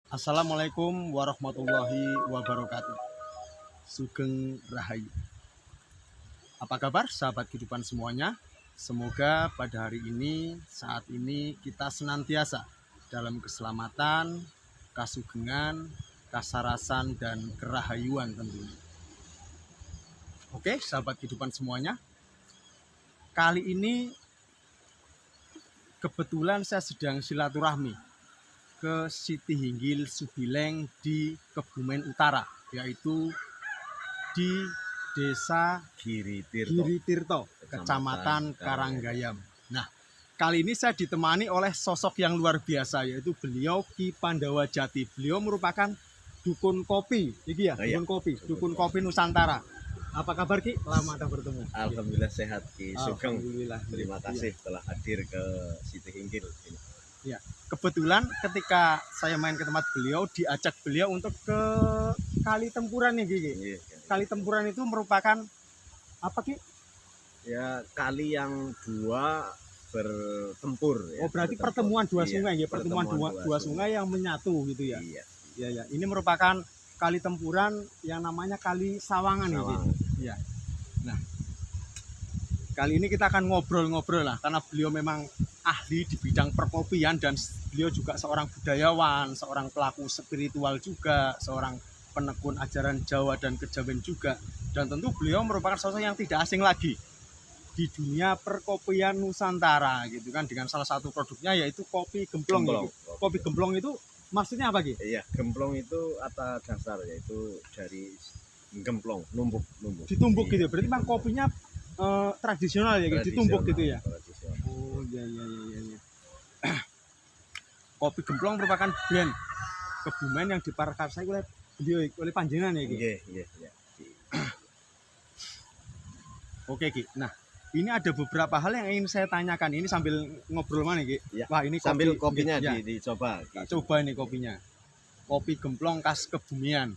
Assalamualaikum warahmatullahi wabarakatuh. Sugeng Rahayu. Apa kabar sahabat kehidupan semuanya? Semoga pada hari ini, saat ini kita senantiasa dalam keselamatan, kasugengan, kasarasan, dan kerahayuan tentunya. Oke, sahabat kehidupan semuanya. Kali ini kebetulan saya sedang silaturahmi ke Siti Hinggil Subileng di Kebumen Utara, yaitu di Desa Giri Tirto, Kecamatan Karanggayam. Nah, kali ini saya ditemani oleh sosok yang luar biasa, yaitu beliau Ki Pandawa Jati. Beliau merupakan dukun kopi, ya, dukun kopi Nusantara. Apa kabar Ki? Lama tak bertemu. Alhamdulillah sehat Ki Sugeng. Alhamdulillah. Terima kasih telah hadir ke Siti Hinggil. Ya, kebetulan ketika saya main ke tempat beliau, diajak beliau untuk ke Kali Tempuran nih, Ki. Kali Tempuran itu merupakan apa, Ki? Ya, kali yang dua bertempur. Ya. Oh, berarti pertemuan dua sungai ya, pertemuan dua sungai yang menyatu gitu ya. Iya. Ya. Ini merupakan kali tempuran yang namanya Kali Sawangan ini. Ya. Nah, kali ini kita akan ngobrol-ngobrol lah, karena beliau memang ahli di bidang perkopian dan beliau juga seorang budayawan, seorang pelaku spiritual juga, seorang penekun ajaran Jawa dan Kejawen juga. Dan tentu beliau merupakan sosok yang tidak asing lagi di dunia perkopian Nusantara gitu kan, dengan salah satu produknya yaitu kopi gemplong. Kopi gemplong itu maksudnya apa, Ki? Iya, gemplong itu kata dasar, yaitu dari gemplong, numbuk. Ditumbuk gitu ya. Berarti memang kopinya tradisional ya, ditumbuk gitu ya. Tradisional. Oh, iya. Kopi gemplong merupakan brand Kebumen yang diprakarsai oleh beliau, oleh panjenengan ya, Ki. Iya. Oke, Ki. Nah, ini ada beberapa hal yang ingin saya tanyakan. Ini sambil ngobrol mana, Ki? Ya. Wah, ini sambil kopinya ya. dicoba. Coba ini kopinya. Kopi gemplong khas Kebumen.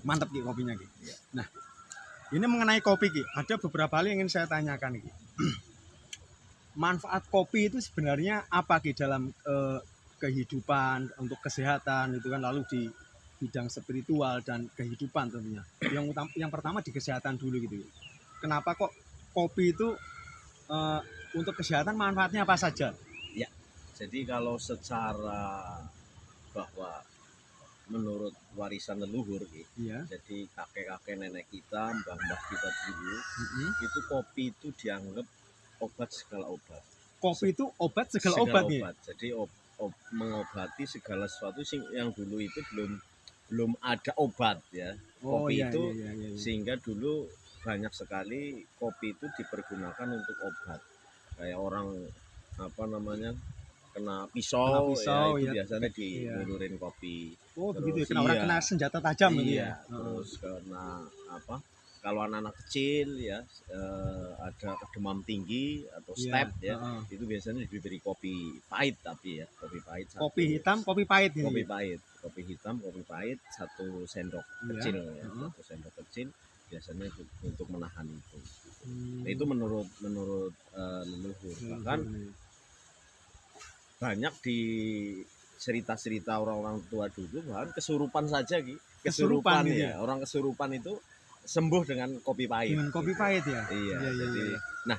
Mantap, Ki, kopinya, Ki. Ya. Nah, ini mengenai kopi, Ki. Ada beberapa hal yang ingin saya tanyakan, Ki. Manfaat kopi itu sebenarnya apa, Ki, dalam kehidupan, untuk kesehatan itu kan, lalu di bidang spiritual dan kehidupan tentunya. Yang pertama di kesehatan dulu gitu. Kenapa kok kopi itu untuk kesehatan manfaatnya apa saja? Ya, jadi kalau secara bahwa menurut warisan leluhur, ya. Jadi kakek-kakek nenek kita, mbah-mbah kita dulu, itu kopi itu dianggap obat segala obat. Kopi itu obat segala obat. Jadi mengobati segala sesuatu yang dulu itu belum ada obat ya. Kopi itu iya. Sehingga dulu banyak sekali kopi itu dipergunakan untuk obat. Kayak orang kena pisau ya, itu biasanya dilulurin kopi. Oh, terus, begitu ya, orang kena senjata tajam gitu ya. Terus kena kalau anak-anak kecil ya, ada demam tinggi atau step itu biasanya diberi kopi pahit, tapi ya kopi pahit. Kopi hitam, kopi pahit. Kopi hitam, kopi pahit 1 sendok kecil ya, 1 sendok kecil biasanya untuk menahan itu. Nah, itu menurut leluhur. Bahkan banyak di cerita-cerita orang-orang tua dulu, bahkan kesurupan saja, kesurupan ya. Orang kesurupan itu sembuh dengan kopi pahit. Dengan kopi pahit ya. Iya. Jadi, nah,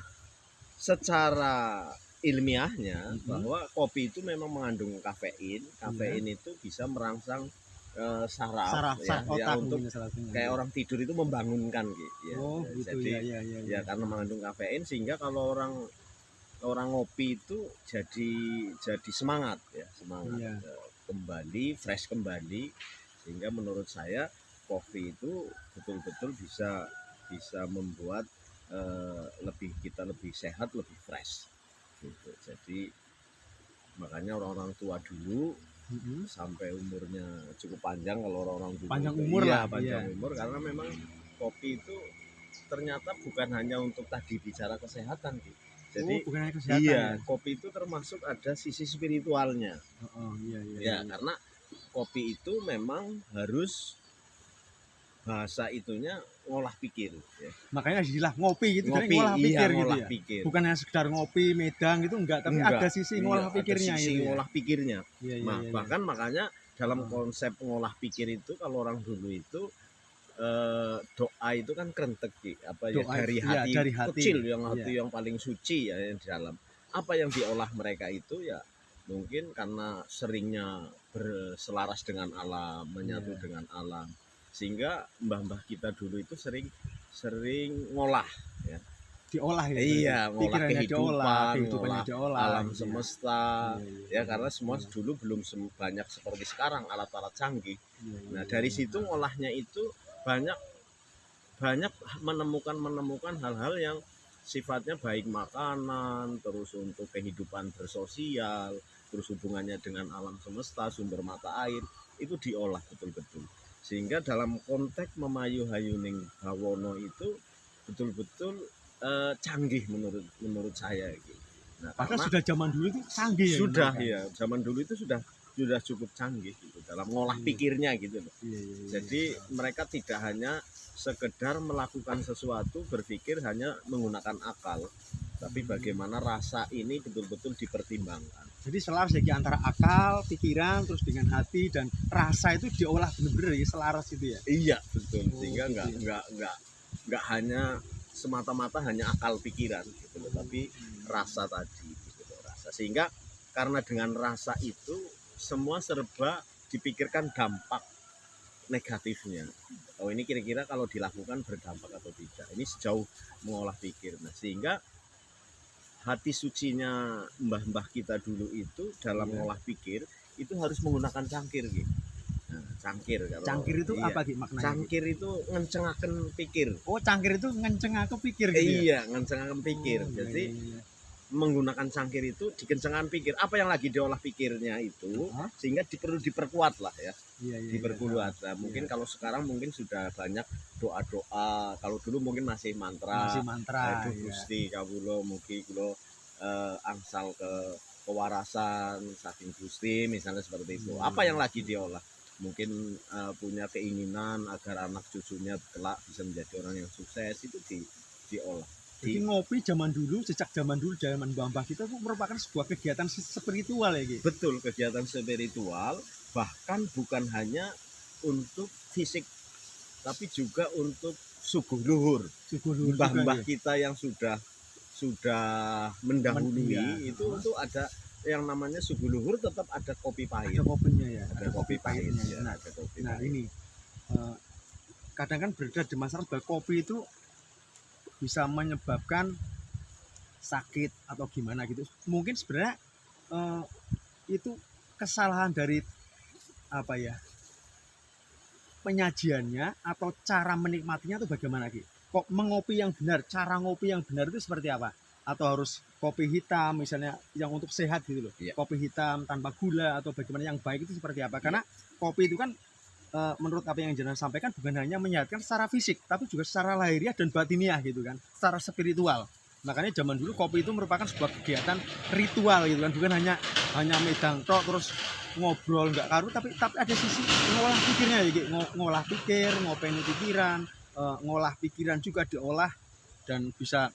secara ilmiahnya bahwa kopi itu memang mengandung kafein. Kafein itu bisa merangsang saraf ya, untuk kayak orang tidur itu membangunkan gitu ya. Oh, gitu. Jadi ya karena mengandung kafein, sehingga kalau orang ngopi itu jadi semangat ya, kembali, fresh kembali, sehingga menurut saya kopi itu betul-betul bisa membuat kita lebih sehat, lebih fresh gitu. Jadi makanya orang-orang tua dulu sampai umurnya cukup panjang, kalau orang-orang dulu panjang umur, karena memang kopi itu ternyata bukan hanya untuk tadi bicara kesehatan gitu. Jadi kopi itu termasuk ada sisi spiritualnya. Karena kopi itu memang harus bahasa itunya ngolah pikir ya. Makanya istilah ngopi gitu, Ngopi, ngolah iya, pikir gitu ngolah ya. pikir. Bukan hanya sekedar ngopi medang gitu enggak, tapi Enggak, ada sisi iya, ngolah pikirnya ada sisi gitu ya. ngolah pikirnya. Iya, iya, Nah, iya, iya. bahkan makanya dalam Oh. konsep ngolah pikir itu kalau orang dulu itu doa itu kan kerentek apa ya, Doa, dari iya, hati, dari hati. kecil, yang hati Iya. yang paling suci ya yang di dalam. Apa yang diolah mereka itu ya mungkin karena seringnya berselaras dengan alam, menyatu Iya. dengan alam, sehingga mbah-mbah kita dulu itu sering ngolah ya. Diolah ya. Iya, ngolah Pikirannya diolah, kehidupan, kehidupannya ngolah diolah alam gitu ya. semesta Iya, iya, ya, iya, karena semua iya. dulu belum banyak seperti sekarang alat-alat canggih. Iya, iya, Nah, iya, dari iya. situ ngolahnya itu banyak menemukan hal-hal yang sifatnya baik makanan, terus untuk kehidupan bersosial, terus hubungannya dengan alam semesta, sumber mata air, itu diolah betul-betul. Sehingga dalam konteks memayu hayuning bawono itu betul-betul canggih menurut saya gitu. Nah, Padahal karena sudah zaman dulu itu canggih ya. sudah mereka. ya, zaman dulu itu sudah cukup canggih gitu dalam ngolah Iya. pikirnya gitu loh. Iya, iya, iya. Jadi mereka tidak hanya sekedar melakukan sesuatu berpikir hanya menggunakan akal, tapi bagaimana rasa ini betul-betul dipertimbangkan. Jadi selaras ya antara akal, pikiran, terus dengan hati dan rasa itu diolah bener-bener ya, selaras itu ya. Iya betul, Oh, sehingga gitu ya. nggak hanya semata-mata hanya akal pikiran gitu loh, tapi rasa tadi gitu loh, rasa. Sehingga karena dengan rasa itu semua serba dipikirkan dampak negatifnya. Oh, ini kira-kira kalau dilakukan berdampak atau tidak. Ini sejauh mengolah pikir. Nah, sehingga hati sucinya mbah-mbah kita dulu itu dalam Iya. mengolah pikir itu harus menggunakan cangkir gitu. Nah, cangkir kalau Cangkir itu iya. apa Ki maknanya? Cangkir itu ngencengaken pikir. Oh, cangkir itu ngenceng aku pikir gitu ya. Iya, ngencengaken pikir. Oh, iya, Jadi iya, iya. menggunakan cangkir itu dikencangkan pikir, apa yang lagi diolah pikirnya itu sehingga perlu diperkuat lah ya, Iya, iya, diperkuat. iya. Nah, mungkin kalau sekarang mungkin sudah banyak doa-doa, kalau dulu mungkin masih mantra, Masih mantra. Aduh Iya. Gusti kawula mugi kula angsal kewarasan saking Gusti misalnya seperti itu. Apa yang lagi diolah? Mungkin punya keinginan agar anak cucunya kelak bisa menjadi orang yang sukses, itu diolah. Jadi ngopi zaman dulu, sejak zaman dulu, zaman mbah-mbah kita itu merupakan sebuah kegiatan spiritual ya Ki. Betul, kegiatan spiritual, bahkan bukan hanya untuk fisik, tapi juga untuk suguh luhur. Mbah-mbah kita yang sudah mendahului itu ada yang namanya suguh luhur, tetap ada kopi pahit. Ada kopinya ya. Ada kopi pahitnya. Ya, Nah, ada kopi nah pahit. ini kadang kan beredar di masyarakat bahwa kopi itu bisa menyebabkan sakit atau gimana gitu. Mungkin sebenarnya itu kesalahan dari apa ya, penyajiannya atau cara menikmatinya itu bagaimana Ki? Kok mengopi yang benar, cara ngopi yang benar itu seperti apa? Atau harus kopi hitam misalnya yang untuk sehat gitu loh. Iya. Kopi hitam tanpa gula atau bagaimana yang baik itu seperti apa? Karena kopi itu kan menurut apa yang Jenderal sampaikan bukan hanya menyehatkan secara fisik tapi juga secara lahiriah dan batiniah gitu kan, secara spiritual. Makanya zaman dulu kopi itu merupakan sebuah kegiatan ritual gitu kan, bukan hanya medang tok terus ngobrol nggak karu, tapi ada sisi ngolah pikirnya ya gitu. Ngolah pikir, ngopeni pikiran, ngolah pikiran juga diolah dan bisa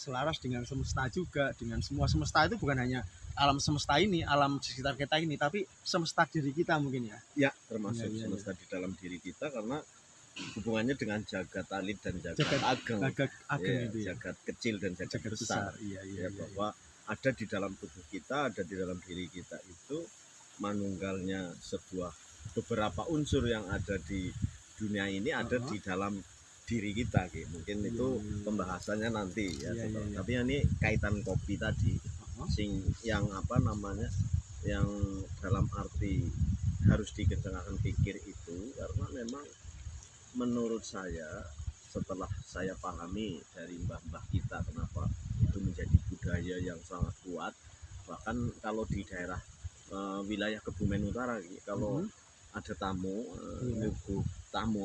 selaras dengan semesta juga, dengan semua semesta itu bukan hanya alam semesta ini, alam sekitar kita ini, tapi semesta diri kita mungkin ya. Ya, termasuk Iya, iya, semesta di dalam diri kita, karena hubungannya dengan jagat alit dan jagat ageng. Agak Ya, itu ya. jagat kecil dan jagat besar. Iya, Ya, bahwa ada di dalam tubuh kita, ada di dalam diri kita itu manunggalnya beberapa unsur yang ada di dunia ini ada di dalam diri kita gitu. Mungkin itu pembahasannya nanti ya. Tapi ini kaitan kopi tadi, yang apa namanya, yang dalam arti harus dikencangkan pikir itu, karena memang menurut saya setelah saya pahami dari mbah-mbah kita kenapa itu menjadi budaya yang sangat kuat. Bahkan kalau di daerah wilayah Kebumen Utara kalau ada tamu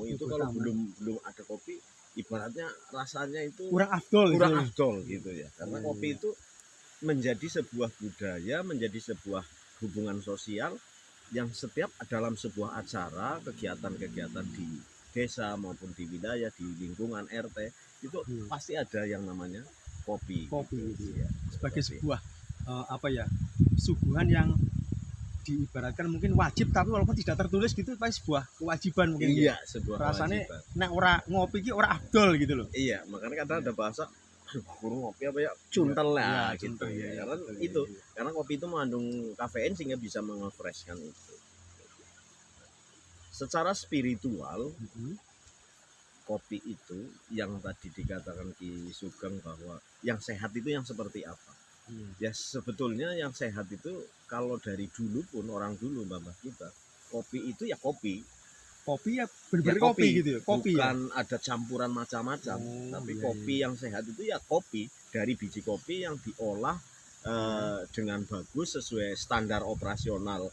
itu kalau belum ada kopi ibaratnya rasanya itu kurang afdol gitu ya, karena kopi itu menjadi sebuah budaya, menjadi sebuah hubungan sosial yang setiap dalam sebuah acara kegiatan-kegiatan di desa maupun di wilayah, di lingkungan RT itu pasti ada yang namanya kopi. Kopi itu Ya, sebagai kopi. sebuah apa ya, suguhan yang diibaratkan mungkin wajib, tapi walaupun tidak tertulis gitu, pasti sebuah kewajiban mungkin. Iya, sebuah rasanya kewajiban. nek ora ngopi ki ora afdol gitu loh. Iya, makanya kadang ada bahasa guru ngopi apa ya, cuntel lah Iya, gitu cuntel, ya. iya, Karena betul, itu, iya. karena kopi itu mengandung kafein sehingga bisa mengefreshkan itu. Secara spiritual, kopi itu yang tadi dikatakan Ki Sugeng bahwa yang sehat itu yang seperti apa? Ya sebetulnya yang sehat itu kalau dari dulu pun orang dulu mbak kita, kopi itu ya kopi. Kopi ya bener-bener Ya kopi gitu ya. Kopi bukan ya. ada campuran macam-macam, tapi iya, kopi yang sehat itu ya kopi dari biji kopi yang diolah dengan bagus sesuai standar operasional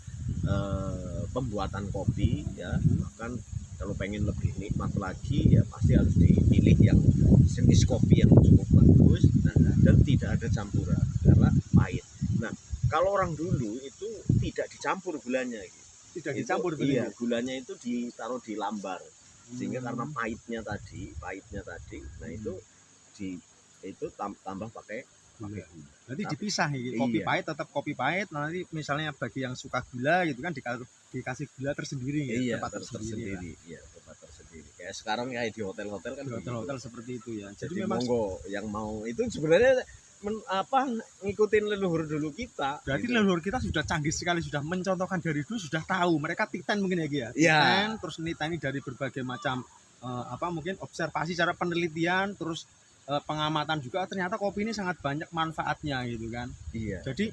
pembuatan kopi ya. Bahkan kalau pengen lebih nikmat lagi ya pasti harus dipilih yang jenis kopi yang cukup bagus dan tidak ada campuran karena pahit. Nah kalau orang dulu itu tidak dicampur gulanya gitu. Tidak dicampur itu, iya, gulanya itu ditaruh di lambar sehingga karena pahitnya tadi nah itu tambah pakai gula. Nanti dipisah nih, kopi pahit tetap kopi pahit. Nanti misalnya bagi yang suka gula gitu kan dikasih gula tersendiri ya, iya, tempat tersendiri. Iya, tempat tersendiri. Kayak sekarang kayak di hotel-hotel kan. Di hotel-hotel seperti itu ya. Jadi memang monggo yang mau itu sebenarnya ngikutin leluhur dulu kita. Berarti gitu. leluhur kita sudah canggih sekali, sudah mencontohkan dari dulu, sudah tahu. Mereka titan mungkin ya Ki ya. Iya. Titan, terus nitani dari berbagai macam mungkin observasi cara penelitian, terus pengamatan juga, ternyata kopi ini sangat banyak manfaatnya gitu kan. Iya. Jadi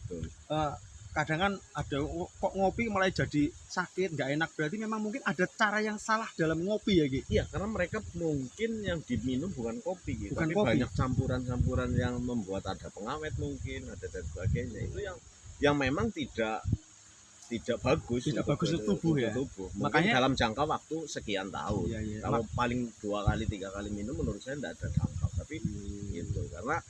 kadang kan ada kok ngopi mulai jadi sakit, nggak enak, berarti memang mungkin ada cara yang salah dalam ngopi ya Ki. Iya, karena mereka mungkin yang diminum bukan kopi gitu, Bukan tapi kopi. banyak campuran-campuran yang membuat ada pengawet mungkin, ada dan sebagainya. Itu yang memang tidak bagus, tidak bagus untuk tubuh ya. Mungkin makanya dalam jangka waktu sekian tahun. Iya. Kalau paling 2 kali 3 kali minum menurut saya tidak ada dampak, tapi gitu karena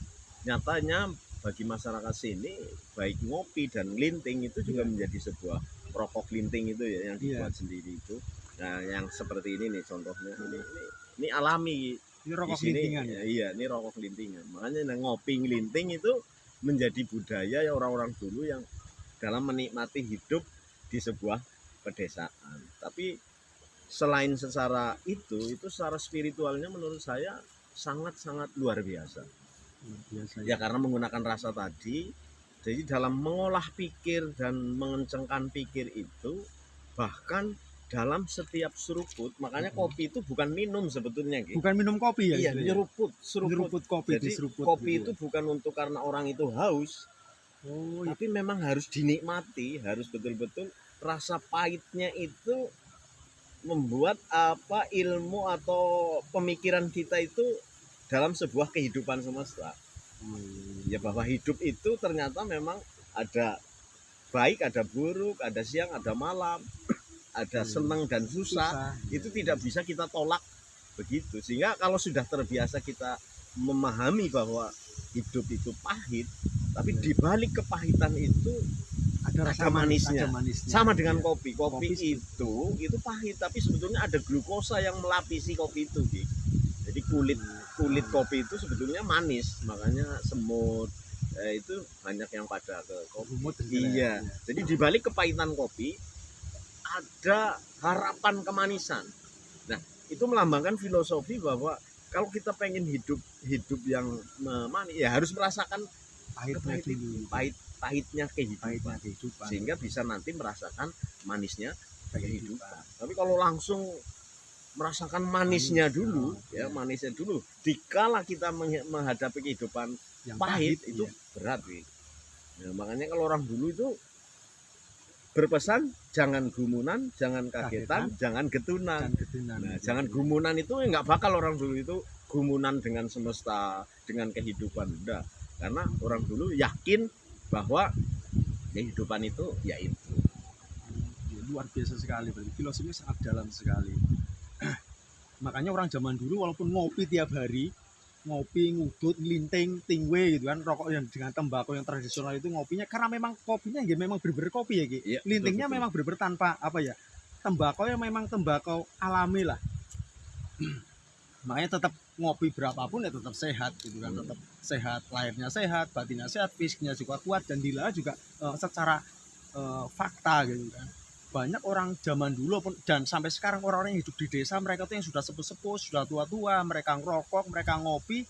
nyatanya bagi masyarakat sini baik ngopi dan linting itu juga menjadi sebuah rokok linting itu ya yang dibuat sendiri itu. Nah yang seperti ini nih contohnya ini alami. Ini rokok lintingan ya. Iya, ini rokok lintingan. Makanya ngopi linting itu menjadi budaya ya orang-orang dulu yang dalam menikmati hidup di sebuah pedesaan. Tapi selain secara itu secara spiritualnya menurut saya sangat-sangat luar biasa. Ya karena menggunakan rasa tadi, jadi dalam mengolah pikir dan mengencengkan pikir itu bahkan dalam setiap seruput, makanya kopi itu bukan minum sebetulnya gitu. Bukan minum kopi ya? Iya, seruput kopi. Jadi kopi itu bukan untuk karena orang itu haus, tapi memang harus dinikmati, harus betul-betul rasa pahitnya itu membuat ilmu atau pemikiran kita itu dalam sebuah kehidupan semesta. Ya bahwa hidup itu ternyata memang ada baik, ada buruk, ada siang, ada malam, ada senang dan susah. Itu tidak bisa kita tolak begitu. Sehingga kalau sudah terbiasa kita memahami bahwa hidup itu pahit, tapi di balik kepahitan itu ada manisnya. Sama dengan kopi. Kopi itu pahit, tapi sebetulnya ada glukosa yang melapisi kopi itu. Jadi kulit kopi itu sebetulnya manis, makanya semut itu banyak yang pada ke kopi. Iya. Jadi di balik kepahitan kopi ada harapan kemanisan. Nah, itu melambangkan filosofi bahwa kalau kita pengen hidup yang manis, ya harus merasakan pahitnya kehidupan, sehingga bisa nanti merasakan manisnya kehidupan. Tapi kalau langsung merasakan manisnya dulu, manisnya dulu, dikala kita menghadapi kehidupan yang pahit itu berat, nah, makanya kalau orang dulu itu berpesan jangan gumunan, jangan kagetan, jangan getunan. Nah, jangan gumunan itu nggak bakal orang dulu itu gumunan dengan semesta, dengan kehidupan, udah. Karena orang dulu yakin bahwa kehidupan itu ya itu. Luar biasa sekali, berarti filosofinya sangat dalam sekali. Makanya orang zaman dulu walaupun ngopi tiap hari, ngopi, ngudut, linting, tingwe gitu kan, rokok yang dengan tembakau yang tradisional itu ngopinya karena memang kopinya ya memang bener-bener kopi ya Ki. Lintingnya betul. Memang bener-bener tanpa tembakau yang memang tembakau alami lah. Makanya tetap ngopi berapapun ya tetap sehat gitu kan, tetap sehat, lahirnya sehat, batinnya sehat, fisiknya juga kuat, dan Dila juga secara fakta gitu kan. Banyak orang zaman dulu pun dan sampai sekarang orang-orang yang hidup di desa, mereka tuh yang sudah sepuh-sepuh, sudah tua-tua, mereka ngerokok, mereka ngopi,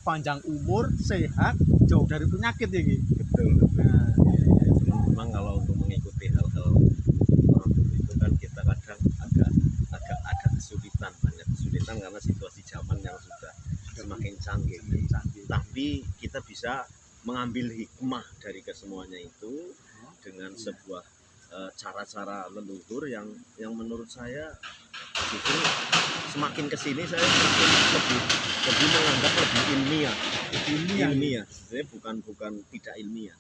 panjang umur, sehat, jauh dari penyakit ya gitu. Betul. Nah, Memang kalau untuk mengikuti hal-hal orang dulu itu kan kita kadang agak ada kesulitan, banyak kesulitan karena situasi zaman yang sudah semakin canggih. Tapi kita bisa mengambil hikmah dari kesemuanya itu dengan sebuah cara-cara leluhur yang menurut saya justru semakin kesini saya semakin lebih menganggap lebih ilmiah. Sebenarnya bukan tidak ilmiah.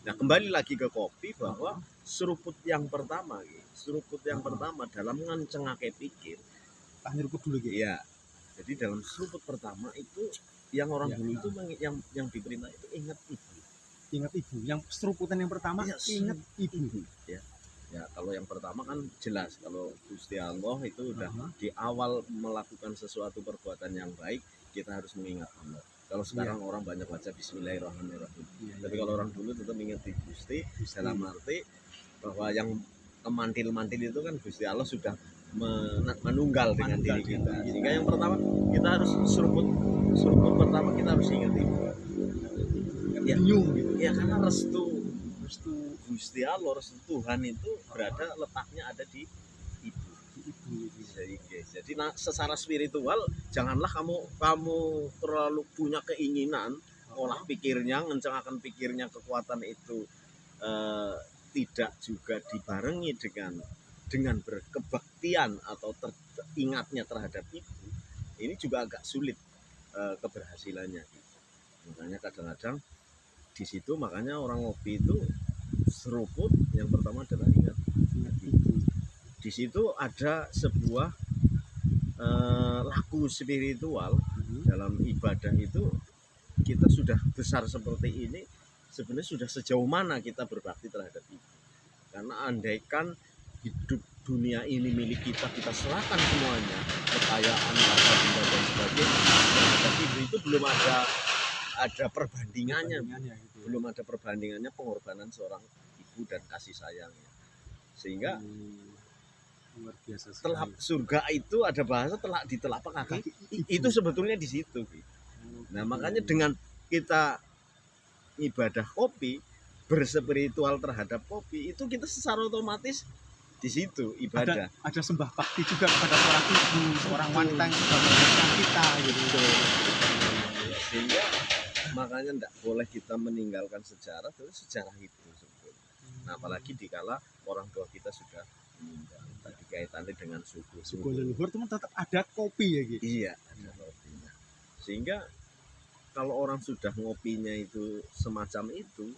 Nah, kembali lagi ke kopi, bahwa seruput yang pertama dalam ngancengake pikir. tak nyeruput dulu gitu. Iya. Jadi dalam seruput pertama itu yang orang Ya, dulu itu yang diperintah itu ingat ibu. Ingat ibu. Yang seruputan yang pertama Ya, ingat ibu. Ya. Ya, kalau yang pertama kan jelas kalau Gusti Allah itu udah di awal melakukan sesuatu perbuatan yang baik, kita harus mengingat Allah. Kalau sekarang orang banyak baca Bismillahirrahmanirrahim. Tapi kalau orang dulu tetap ingat di Gusti, dalam arti bahwa yang kemantil-mantil itu kan Gusti Allah sudah menunggal dengan diri kita. Sehingga yang pertama kita harus seruput pertama kita harus ingat itu. Ya, gitu. Ya, karena restu Gusti Allah, restu Tuhan itu berada letaknya ada di ibu. Jadi secara spiritual janganlah kamu terlalu punya keinginan olah pikirnya, ngencangkan pikirnya, kekuatan itu tidak juga dibarengi dengan berkebaktian atau ingatnya terhadap ibu. Ini juga agak sulit keberhasilannya. Makanya kadang-kadang di situ makanya orang ngopi itu seruput yang pertama adalah ingat ibu. Di situ ada sebuah laku spiritual dalam ibadah itu. Kita sudah besar seperti ini, sebenarnya sudah sejauh mana kita berbakti terhadap ibu. Karena andaikan hidup dunia ini milik kita serahkan semuanya, kekayaan, harta benda dan sebagainya terhadap ibu, itu belum ada perbandingannya, belum ada perbandingannya pengorbanan seorang ibu dan kasih sayangnya. Sehingga luar biasa surga itu ada bahasa di telapak kaki itu sebetulnya di situ. Nah, makanya dengan kita ibadah kopi, berspiritual terhadap kopi, itu kita secara otomatis di situ ibadah. Ada sembah bakti juga kepada seorang ibu, seorang wanita yang sudah melahirkan kita gitu. Sehingga makanya tidak boleh kita meninggalkan sejarah, terus sejarah itu sebetulnya. Nah, apalagi dikala orang tua kita sudah meninggal, tadi kaitannya dengan suku leluhur, teman tetap ada kopi ya gitu. Iya, ada kopinya. Sehingga kalau orang sudah ngopinya itu semacam itu,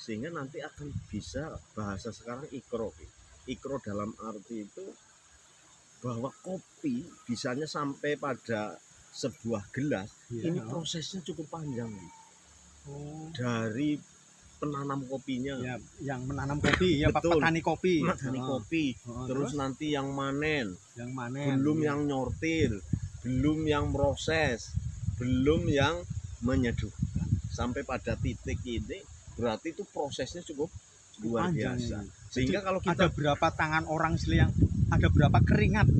sehingga nanti akan bisa bahasa sekarang ikro dalam arti itu bahwa kopi bisanya sampai pada sebuah gelas, ini prosesnya cukup panjang. Dari penanam kopinya, yang menanam kopi, petani kopi, terus nanti yang manen, belum yang nyortir, belum yang proses, belum yang menyeduhkan, sampai pada titik ini berarti itu prosesnya cukup luar biasa. Sehingga kalau kita ada berapa tangan orang yang ada berapa keringat,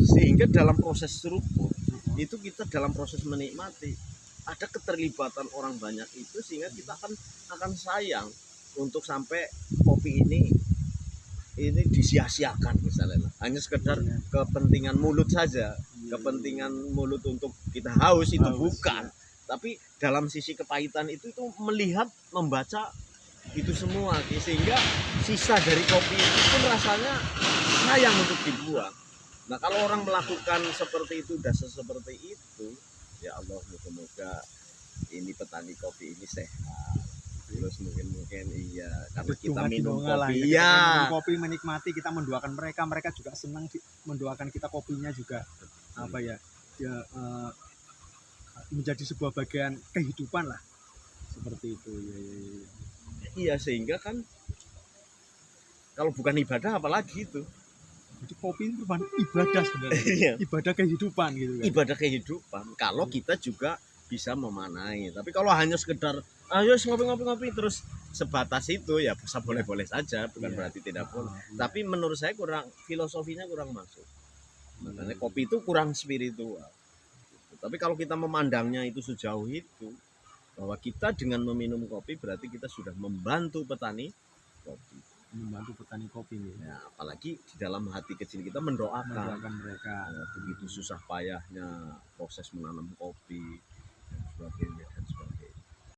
sehingga dalam proses seruput itu kita dalam proses menikmati ada keterlibatan orang banyak itu, sehingga kita akan sayang untuk sampai kopi ini disia-siakan misalnya, hanya sekedar kepentingan mulut saja, kepentingan mulut untuk kita haus itu bukan. Tapi dalam sisi kepahitan itu melihat, membaca itu semua, sehingga sisa dari kopi itu pun rasanya sayang untuk dibuang. Nah, kalau orang melakukan seperti itu, dasar seperti itu, ya Allah, semoga ini petani kopi ini sehat. Terus mungkin iya, karena kita minum kopi, minum kopi, menikmati, kita mendoakan mereka juga senang mendoakan kita, kopinya juga menjadi sebuah bagian kehidupan lah, seperti itu. Iya, sehingga kan kalau bukan ibadah apalagi itu. Jadi kopi itu merupakan ibadah sebenarnya. Iya. Ibadah kehidupan gitu kan. Ibadah kehidupan kalau kita juga bisa memanai. Tapi kalau hanya sekedar ayo ngopi terus sebatas itu ya bisa boleh-boleh saja, bukan Iya. berarti tidak boleh. Iya. Tapi menurut saya kurang filosofinya kurang masuk. Makanya kopi itu kurang spiritual. Tapi kalau kita memandangnya itu sejauh itu, bahwa kita dengan meminum kopi berarti kita sudah membantu petani kopi. Membantu petani kopi nih. Ya, apalagi di dalam hati kecil kita mendoakan. Mendoakan mereka. Ya, begitu susah payahnya proses menanam kopi dan sebagainya.